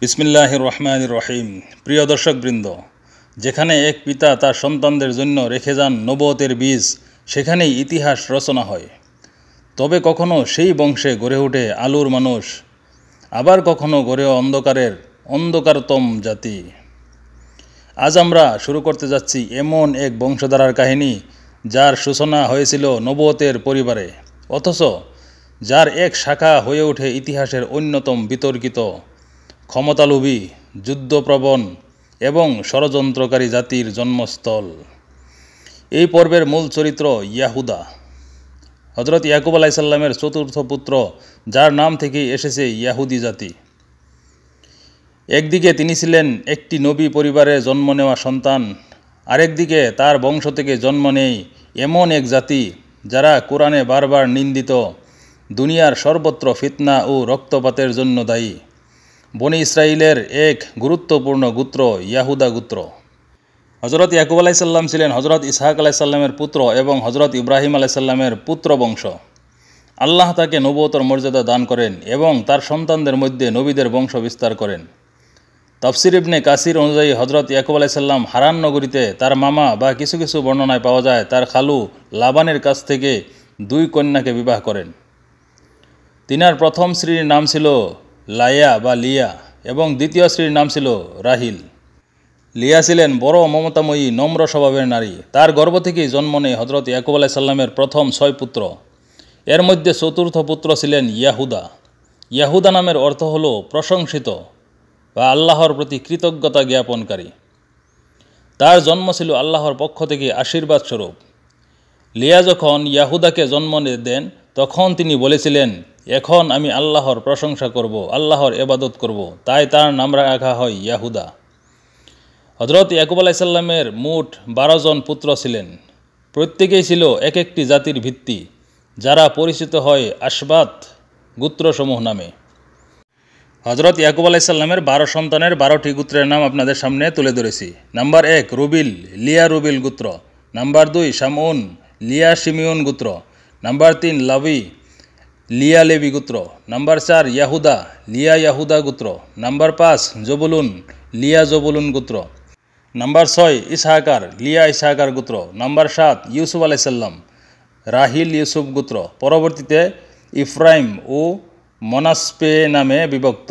বিসমিল্লাহির রহমানির রহিম। প্রিয় দর্শকবৃন্দ, যেখানে এক পিতা তার সন্তানদের জন্য রেখে যান নবুয়তের বীজ, সেখানেই ইতিহাস রচনা হয়। তবে কখনো সেই বংশে গড়ে ওঠে আলোর মানুষ, আবার কখনো গড়ে অন্ধকারতম জাতি। আজ আমরা শুরু করতে যাচ্ছি এমন এক বংশধারার কাহিনী, যার সূচনা হয়েছিল নবুয়তের পরিবারে, অথচ যার এক শাখা হয়ে ওঠে ইতিহাসের অন্যতম বিতর্কিত, ক্ষমতালোভী, যুদ্ধপ্রবণ এবং ষড়যন্ত্রকারী জাতির জন্মস্থল। এই পর্বের মূল চরিত্র ইয়াহুদা, হজরত ইয়াকুব আলাইসাল্লামের চতুর্থ পুত্র, যার নাম থেকেই এসেছে ইয়াহুদি জাতি। একদিকে তিনি ছিলেন একটি নবী পরিবারে জন্ম নেওয়া সন্তান, আরেকদিকে তার বংশ থেকে জন্ম নেয় এমন এক জাতি যারা কোরআনে বারবার নিন্দিত, দুনিয়ার সর্বত্র ফিতনা ও রক্তপাতের জন্য দায়ী। বনি ইসরাইলের এক গুরুত্বপূর্ণ গোত্র ইয়াহুদা গোত্র। হজরত ইয়াকুব আলাইসাল্লাম ছিলেন হজরত ইসহাক আলাইসাল্লামের পুত্র এবং হজরত ইব্রাহিম আলাইসাল্লামের পুত্র বংশ। আল্লাহ তাকে নবুয়তের মর্যাদা দান করেন এবং তার সন্তানদের মধ্যে নবীদের বংশ বিস্তার করেন। তাফসির ইবনে কাসির অনুযায়ী হজরত ইয়াকুব আলাইসাল্লাম হারান নগরীতে তার মামা বা কিছু কিছু বর্ণনায় পাওয়া যায় তার খালু লাবানের কাছ থেকে 2 কন্যাকে বিবাহ করেন। তিনার প্রথম স্ত্রীর নাম ছিল লাইয়া বা লিয়া এবং দ্বিতীয় স্ত্রীর নাম ছিল রাহিল। লিয়া ছিলেন বড় মমতাময়ী, নম্র স্বভাবের নারী। তার গর্ভ থেকেই জন্ম নেয় হজরত ইয়াকুব আলাইসাল্লামের প্রথম 6 পুত্র। এর মধ্যে চতুর্থ পুত্র ছিলেন ইয়াহুদা। ইয়াহুদা নামের অর্থ হল প্রশংসিত বা আল্লাহর প্রতি কৃতজ্ঞতা জ্ঞাপনকারী। তার জন্ম ছিল আল্লাহর পক্ষ থেকে আশীর্বাদ স্বরূপ। লিয়া যখন ইয়াহুদাকে জন্ম দেন, তখন তিনি বলেছিলেন, এখন আমি আল্লাহর প্রশংসা করব, আল্লাহর ইবাদত করব। তাই তার নাম রাখা হয় ইয়াহুদা। হজরত ইয়াকুব আলাইসাল্লামের মোট 12 জন পুত্র ছিলেন। প্রত্যেকেই ছিল এক একটি জাতির ভিত্তি, যারা পরিচিত হয় আশবাত গোত্রসমূহ নামে। হজরত ইয়াকুব আলাইসাল্লামের 12 সন্তানের 12টি গোত্রের নাম আপনাদের সামনে তুলে ধরেছি। নাম্বার 1 রুবিল, লিয়া রুবিল গোত্র। নাম্বার 2 শামউন, লিয়া শিমিউন গোত্র। নাম্বার 3 লাভি, লিয়া লেবি গোত্র। নাম্বার 4 ইয়াহুদা, লিয়া ইয়াহুদা গোত্র। নাম্বার 5 জবুলুন, লিয়া জবুলুন গোত্র। নাম্বার 6 ইসহাকার, লিয়া ইসহাকার গোত্র। নাম্বার 7 ইউসুফ আলাইসাল্লাম, রাহিল ইউসুফ গোত্র, পরবর্তীতে ইফরাইম ও মনাসপে নামে বিভক্ত।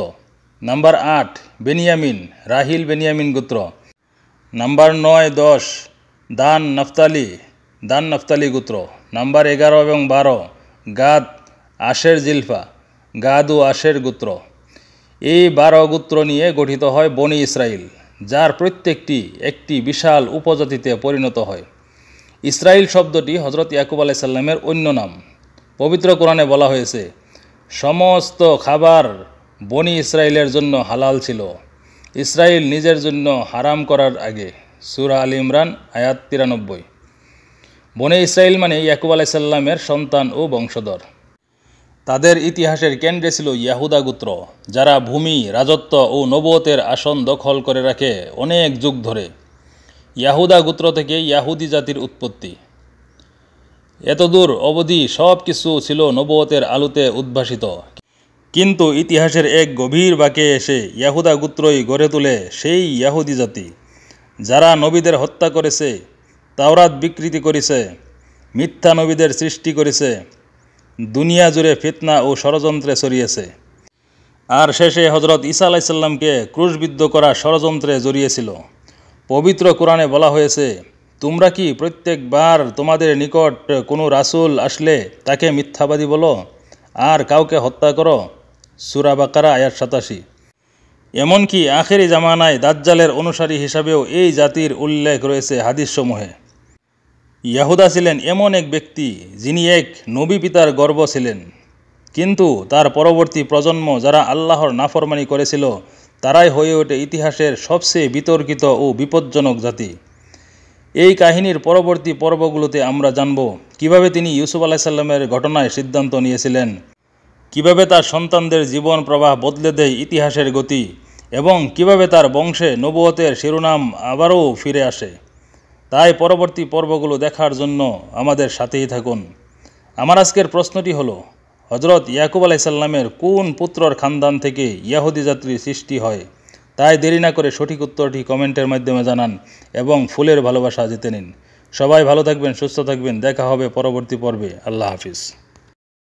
নাম্বার 8 বেনিয়ামিন, রাহিল বেনিয়ামিন গোত্র। নাম্বার 9, 10 দান নাফতালি গোত্র। নাম্বার 11 এবং 12 গাদ, আশের জিলফা, গাদ ও আশের গোত্র। এই 12 গোত্র নিয়ে গঠিত হয় বনি ইসরাইল, যার প্রত্যেকটি একটি বিশাল উপজাতিতে পরিণত হয়। ইসরাইল শব্দটি হজরত ইয়াকুব আলাইসাল্লামের অন্য নাম। পবিত্র কোরআনে বলা হয়েছে, সমস্ত খাবার বনি ইসরাইলের জন্য হালাল ছিল, ইসরাইল নিজের জন্য হারাম করার আগে। সূরা আল ইমরান আয়াত 93। বনি ইসরাইল মানে ইয়াকুব আলাইসাল্লামের সন্তান ও বংশধর। তাদের ইতিহাসের কেন্দ্রে ছিল ইয়াহুদা গোত্র, যারা ভূমি, রাজত্ব ও নবুয়তের আসন দখল করে রাখে অনেক যুগ ধরে। ইয়াহুদা গোত্র থেকে ইয়াহুদি জাতির উৎপত্তি। এতদূর অবধি সব কিছু ছিল নবুয়তের আলোতে উদ্ভাসিত, কিন্তু ইতিহাসের এক গভীর বাঁকে এসে ইয়াহুদা গোত্রই গড়ে তোলে সেই ইয়াহুদি জাতি, যারা নবীদের হত্যা করেছে, তাওরাত বিকৃতি করেছে, মিথ্যা নবীদের সৃষ্টি করেছে, দুনিয়া জুড়ে ফিতনা ও ষড়যন্ত্রে ছড়িয়েছে, আর শেষে হজরত ঈসা আলাইসাল্লামকে ক্রুশবিদ্ধ করা ষড়যন্ত্রে জড়িয়েছিল। পবিত্র কোরআনে বলা হয়েছে, তোমরা কি প্রত্যেকবার তোমাদের নিকট কোনো রাসূল আসলে তাকে মিথ্যাবাদী বলো আর কাউকে হত্যা করো? সূরা বাকারা আয়াত 87। এমনকি আখেরি জামানায় দাজ্জালের অনুসারী হিসাবেও এই জাতির উল্লেখ রয়েছে হাদিসসমূহে। ইয়াহুদা ছিলেন এমন এক ব্যক্তি, যিনি এক নবী পিতার গর্ভ ছিলেন, কিন্তু তার পরবর্তী প্রজন্ম যারা আল্লাহর নাফরমানি করেছিল, তারাই হয়ে ওঠে ইতিহাসের সবচেয়ে বিতর্কিত ও বিপজ্জনক জাতি। এই কাহিনীর পরবর্তী পর্বগুলোতে আমরা জানব কিভাবে তিনি ইউসুফ আলাইসাল্লামের ঘটনায় সিদ্ধান্ত নিয়েছিলেন, কিভাবে তার সন্তানদের জীবন প্রবাহ বদলে দেয় ইতিহাসের গতি, এবং কিভাবে তার বংশে নবুয়তের শিরোনাম আবারও ফিরে আসে। তাই পরবর্তী পর্বগুলো দেখার জন্য আমাদের সাথেই থাকুন। আমার আজকের প্রশ্নটি হলো, হজরত ইয়াকুব আলাইসাল্লামের কোন পুত্রর খানদান থেকে ইয়াহুদি জাতির সৃষ্টি হয়? তাই দেরি না করে সঠিক উত্তরটি কমেন্টের মাধ্যমে জানান এবং ফুলের ভালোবাসা জিতে নিন। সবাই ভালো থাকবেন, সুস্থ থাকবেন। দেখা হবে পরবর্তী পর্বে। আল্লাহ হাফিজ।